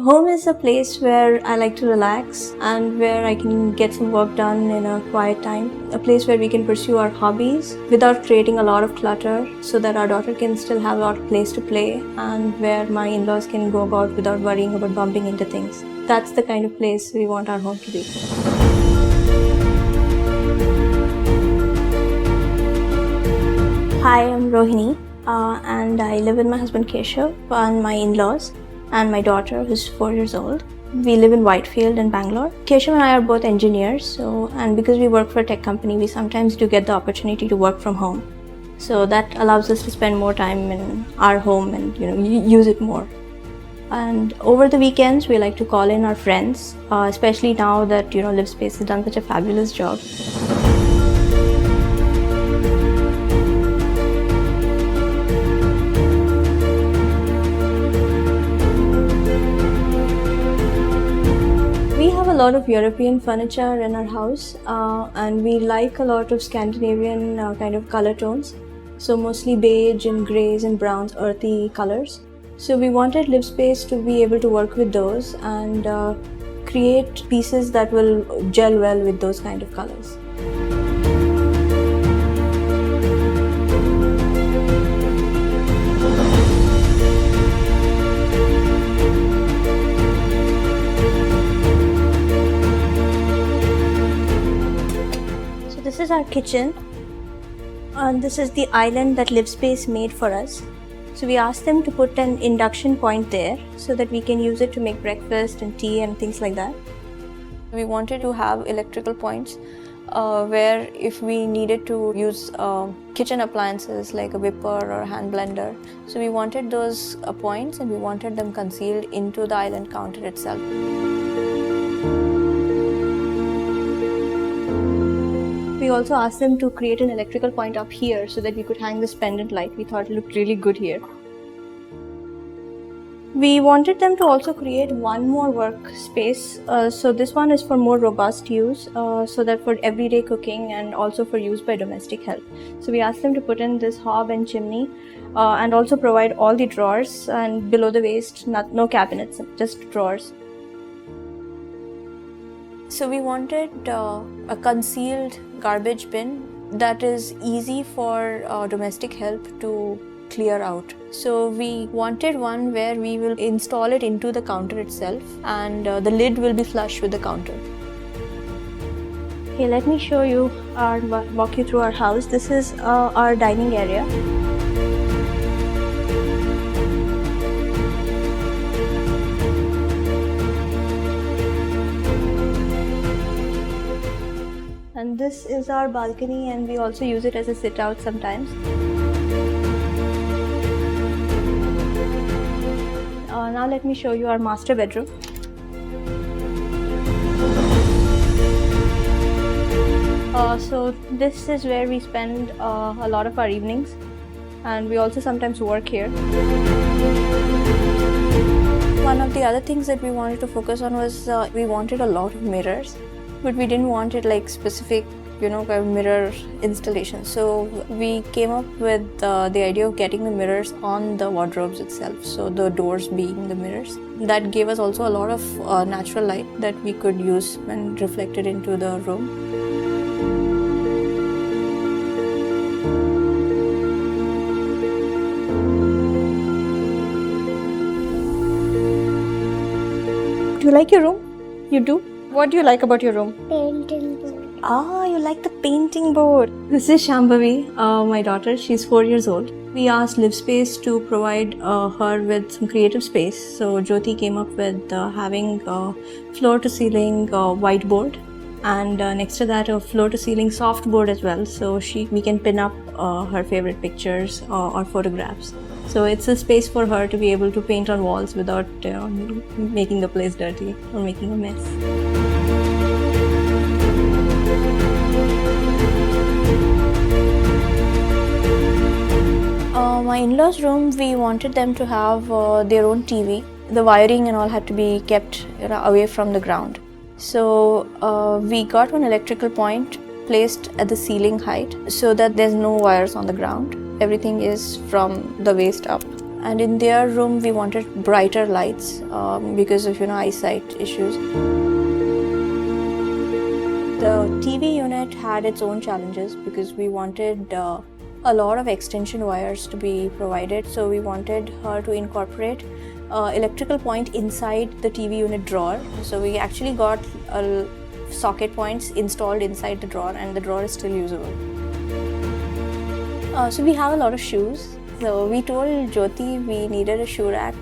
Home is a place where I like to relax and where I can get some work done in a quiet time. A place where we can pursue our hobbies without creating a lot of clutter so that our daughter can still have a lot of place to play, and where my in-laws can go about without worrying about bumping into things. That's the kind of place we want our home to be. Hi, I'm Rohini and I live with my husband Keshav and my in-laws and my daughter who's 4 years old. We live in Whitefield in Bangalore. Keshav and I are both engineers, and because we work for a tech company, we sometimes do get the opportunity to work from home. So that allows us to spend more time in our home and use it more. And over the weekends, we like to call in our friends, especially now that LivSpace has done such a fabulous job. We have a lot of European furniture in our house, and we like a lot of Scandinavian kind of color tones. So mostly beige and grays and browns, earthy colors. So we wanted LivSpace to be able to work with those and create pieces that will gel well with those kind of colors. This is our kitchen, and this is the island that LivSpace made for us. So we asked them to put an induction point there so that we can use it to make breakfast and tea and things like that. We wanted to have electrical points where if we needed to use kitchen appliances like a whipper or a hand blender. So we wanted those points, and we wanted them concealed into the island counter itself. We also asked them to create an electrical point up here so that we could hang this pendant light. We thought it looked really good here. We wanted them to also create one more workspace. So this one is for more robust use, so that for everyday cooking and also for use by domestic help. So we asked them to put in this hob and chimney and also provide all the drawers, and below the waist, no cabinets, just drawers. So we wanted a concealed garbage bin that is easy for domestic help to clear out. So we wanted one where we will install it into the counter itself, and the lid will be flush with the counter. Okay, let me show you walk you through our house. This is our dining area. And this is our balcony, and we also use it as a sit out sometimes. Now let me show you our master bedroom. So this is where we spend a lot of our evenings, and we also sometimes work here. One of the other things that we wanted to focus on was we wanted a lot of mirrors. But we didn't want it like specific, kind of mirror installation. So we came up with the idea of getting the mirrors on the wardrobes itself. So the doors being the mirrors. That gave us also a lot of natural light that we could use and reflect it into the room. Do you like your room? You do? What do you like about your room? Painting board. Ah, you like the painting board. This is Shambhavi, my daughter. She's 4 years old. We asked LivSpace to provide her with some creative space. So Jyoti came up with having a floor-to-ceiling whiteboard, and next to that a floor-to-ceiling soft board as well. So we can pin up her favorite pictures or photographs. So it's a space for her to be able to paint on walls without making the place dirty or making a mess. My in-laws' room, we wanted them to have their own TV. The wiring and all had to be kept away from the ground. So we got one electrical point placed at the ceiling height so that there's no wires on the ground. Everything is from the waist up. and in their room we wanted brighter lights because of eyesight issues. The TV unit had its own challenges because we wanted a lot of extension wires to be provided. So we wanted her to incorporate electrical point inside the TV unit drawer. So we actually got socket points installed inside the drawer, and the drawer is still usable. So we have a lot of shoes. So we told Jyoti we needed a shoe rack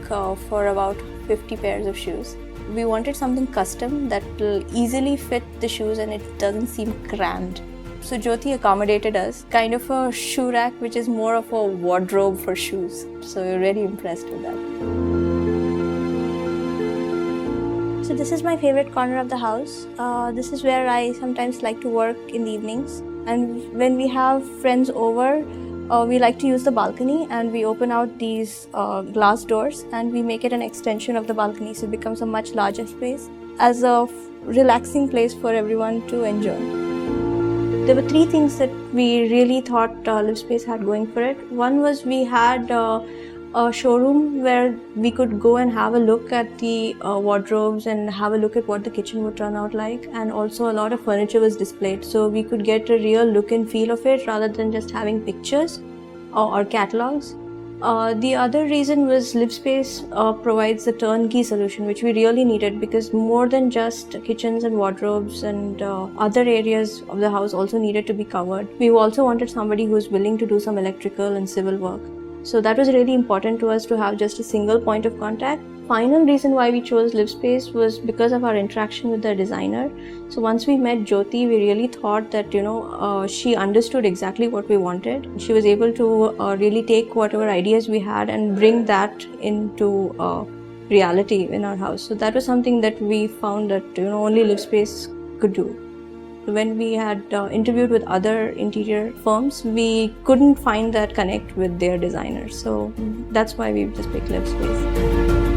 for about 50 pairs of shoes. We wanted something custom that will easily fit the shoes and it doesn't seem crammed. So Jyoti accommodated us, kind of a shoe rack which is more of a wardrobe for shoes. So we're really impressed with that. So this is my favorite corner of the house. This is where I sometimes like to work in the evenings. And when we have friends over, we like to use the balcony, and we open out these glass doors and we make it an extension of the balcony, so it becomes a much larger space as a relaxing place for everyone to enjoy. There were three things that we really thought LiveSpace had going for it. One was we had a showroom where we could go and have a look at the wardrobes and have a look at what the kitchen would turn out like, and also a lot of furniture was displayed, so we could get a real look and feel of it rather than just having pictures or catalogs. The other reason was LiveSpace provides a turnkey solution, which we really needed, because more than just kitchens and wardrobes and other areas of the house also needed to be covered. We also wanted somebody who was willing to do some electrical and civil work. So that was really important to us, to have just a single point of contact. Final reason why we chose LiveSpace was because of our interaction with the designer. So once we met Jyoti, we really thought that she understood exactly what we wanted. She was able to really take whatever ideas we had and bring that into reality in our house. So that was something that we found that only LiveSpace could do. When we had interviewed with other interior firms, we couldn't find that connect with their designers. So that's why we just picked LiveSpace.